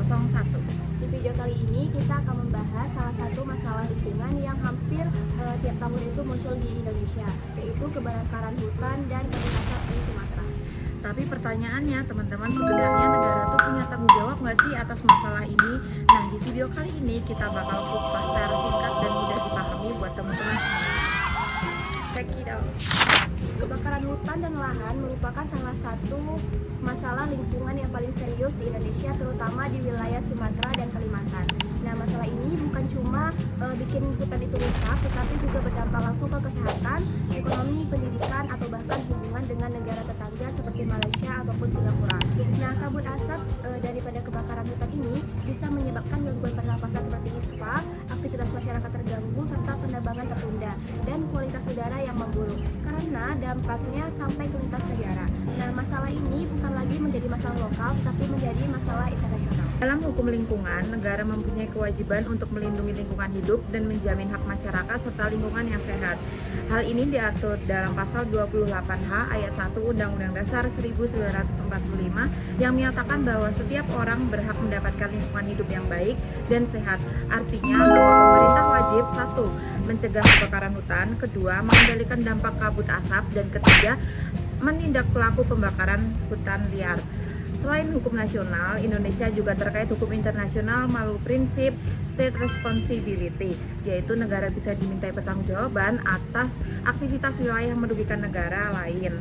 01. Di video kali ini kita akan membahas salah satu masalah lingkungan yang hampir tiap tahun itu muncul di Indonesia, yaitu kebakaran hutan dan kabut asap di Sumatera. Tapi pertanyaannya teman-teman, sebenarnya negara tuh punya tanggung jawab nggak sih atas masalah ini? Nah, di video kali ini kita bakal kupas secara singkat dan mudah dipahami buat teman-teman semua. Check it out. Kebakaran hutan dan lahan merupakan salah satu masalah lingkungan yang paling serius di Indonesia, terutama di wilayah Sumatera dan Kalimantan. Nah, masalah ini bukan cuma bikin hutan itu rusak, tetapi juga berdampak langsung ke kesehatan, ekonomi, pendidikan, atau bahkan hubungan dengan negara tetangga seperti Malaysia ataupun Singapura. Nah, kabut asap daripada kebakaran hutan ini bisa menyebabkan gangguan pernapasan seperti ispa, aktivitas masyarakat terganggu, serta penerbangan tertunda, dan kualitas udara yang memburuk karena dampaknya sampai ke lintas negara. Nah, masalah ini bukan lagi menjadi masalah lokal, tapi menjadi masalah internasional. Dalam hukum lingkungan, negara mempunyai kewajiban untuk melindungi lingkungan hidup dan menjamin hak masyarakat serta lingkungan yang sehat. Hal ini diatur dalam pasal 28H ayat 1 Undang-Undang Dasar 1945 yang menyatakan bahwa setiap orang berhak mendapatkan lingkungan hidup yang baik dan sehat. Artinya bahwa pemerintah wajib: 1. Mencegah kebakaran hutan, 2. Mengendalikan dampak kabut asap, dan 3. Menindak pelaku pembakaran hutan liar. Selain hukum nasional, Indonesia juga terkait hukum internasional melalui prinsip state responsibility, yaitu negara bisa dimintai pertanggungjawaban atas aktivitas wilayah yang merugikan negara lain.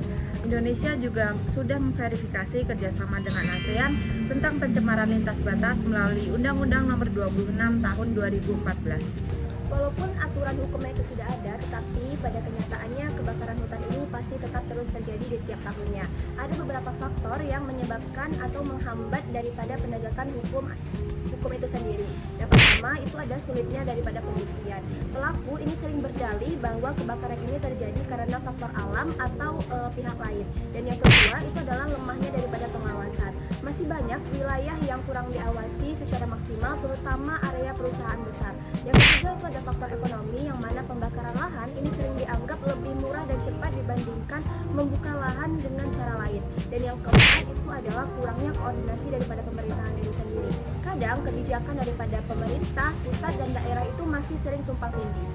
Indonesia juga sudah memverifikasi kerjasama dengan ASEAN tentang pencemaran lintas batas melalui Undang-Undang Nomor 26 Tahun 2014. Walaupun aturan hukumnya itu sudah ada, tetapi pada kenyataannya kebakaran hutan ini pasti tetap terus terjadi di tiap tahunnya. Ada beberapa faktor yang menyebabkan atau menghambat daripada penegakan hukum itu sendiri. Yang pertama itu ada sulitnya daripada pembuktian. Pelaku ini sering berdalih bahwa kebakaran ini terjadi karena faktor alam atau pihak lain. Dan yang kedua itu adalah lemahnya daripada pengawasan. Masih banyak wilayah yang kurang diawasi secara maksimal, terutama area perusahaan besar. Yang ketiga itu ada faktor ekonomi, yang mana pembakaran lahan ini sering dianggap lebih murah dan cepat dibandingkan membuka lahan dengan cara lain. Dan yang keempat itu adalah kurangnya koordinasi daripada pemerintahan itu sendiri. Kadang kebijakan daripada pemerintah, pusat, dan daerah itu masih sering tumpang tindih.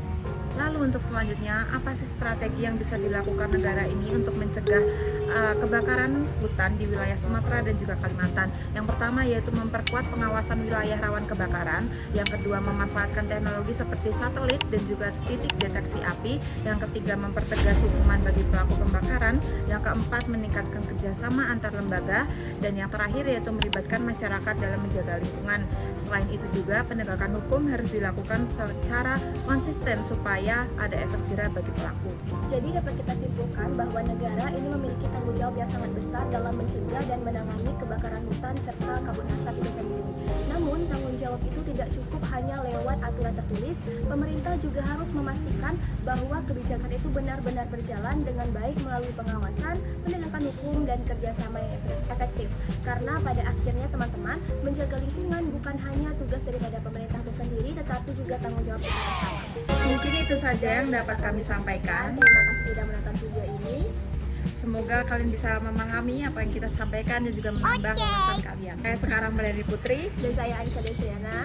Lalu untuk selanjutnya, apa sih strategi yang bisa dilakukan negara ini untuk mencegah kebakaran hutan di wilayah Sumatera dan juga Kalimantan? Yang pertama yaitu memperkuat pengawasan wilayah rawan kebakaran. Yang kedua, memanfaatkan teknologi seperti satelit dan juga titik deteksi api. Yang ketiga, mempertegas hukuman bagi pelaku pembakaran. Yang keempat, meningkatkan kerjasama antar lembaga. Dan yang terakhir yaitu melibatkan masyarakat dalam menjaga lingkungan. Selain itu juga, penegakan hukum harus dilakukan secara konsisten supaya ada efek jerah bagi pelaku. Jadi dapat kita simpulkan bahwa negara ini memiliki tanggung jawab yang sangat besar dalam mencegah dan menangani kebakaran hutan serta kabut asap itu sendiri. Namun tanggung jawab itu tidak cukup hanya lewat aturan tertulis. Pemerintah juga harus memastikan bahwa kebijakan itu benar-benar berjalan dengan baik melalui pengawasan, penegakan hukum, dan kerjasama yang efektif. Karena pada akhirnya teman-teman, menjaga lingkungan bukan hanya tugas daripada pemerintah itu sendiri, tetapi juga tanggung jawab kita bersama. Mungkin itu saja yang dapat kami sampaikan. Terima kasih sudah menonton video ini. Semoga kalian bisa memahami apa yang kita sampaikan dan juga menambah wawasan kalian. Saya sekarang Melani Putri Dan saya Aisyah Desiana.